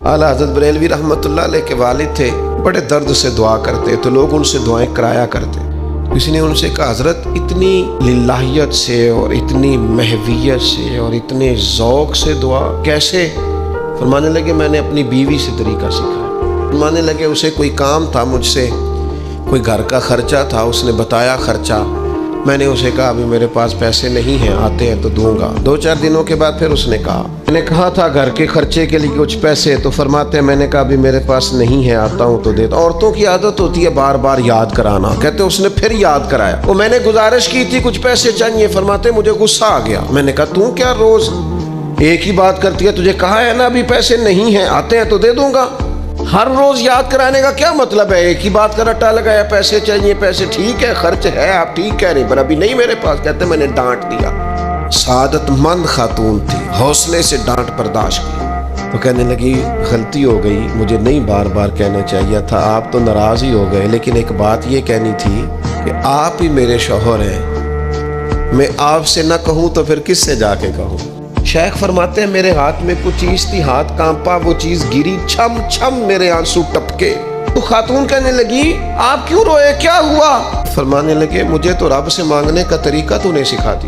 आला हज़रत बरेलवी रहमत अल्लाह अलैह के वालिद थे, बड़े दर्द से दुआ करते तो लोग उनसे दुआएं कराया करते। किसी ने उनसे कहा हज़रत इतनी लिल्लाहियत से और इतनी महवियत से और इतने ज़ौक़ से दुआ कैसे? फरमाने लगे मैंने अपनी बीवी से तरीका सीखा। फरमाने लगे उसे कोई काम था मुझसे, कोई घर का खर्चा था, उसने बताया खर्चा, मैंने उसे कहा अभी मेरे पास पैसे नहीं हैं, आते हैं तो दूंगा। 2-4 दिनों के बाद फिर उसने कहा, मैंने कहा था घर के खर्चे के लिए कुछ पैसे, तो फरमाते हैं मैंने कहा अभी मेरे पास नहीं है, आता हूँ तो देता। औरतों की आदत होती है बार बार याद कराना। कहते उसने फिर याद कराया, वो मैंने गुजारिश की थी कुछ पैसे चाहिए, फरमाते मुझे गुस्सा आ गया। मैंने कहा तू क्या रोज एक ही बात करती है, तुझे कहा है ना अभी पैसे नहीं है, आते हैं तो दे दूंगा। हर रोज याद कराने का क्या मतलब है? एक ही बात का रट्टा लगाया, पैसे चाहिए पैसे, ठीक है खर्च है, आप ठीक कह रहे, पर अभी नहीं मेरे पास। कहते मैंने डांट दिया। सादतमंद खातून थी, हौसले से डांट बर्दाश्त की। तो कहने लगी गलती हो गई, मुझे नहीं बार बार कहना चाहिए था, आप तो नाराज ही हो गए, लेकिन एक बात ये कहनी थी कि आप ही मेरे शौहर हैं, मैं आपसे ना कहूँ तो फिर किससे जाके कहूँ? शेख फरमाते हैं मेरे हाथ में कुछ चीज थी, हाथ कांपा, वो चीज गिरी, छम छम मेरे आंसू टपके। तो खातून कहने लगी आप क्यों रोए, क्या हुआ? फरमाने लगे मुझे तो रब से मांगने का तरीका तूने सिखा दी।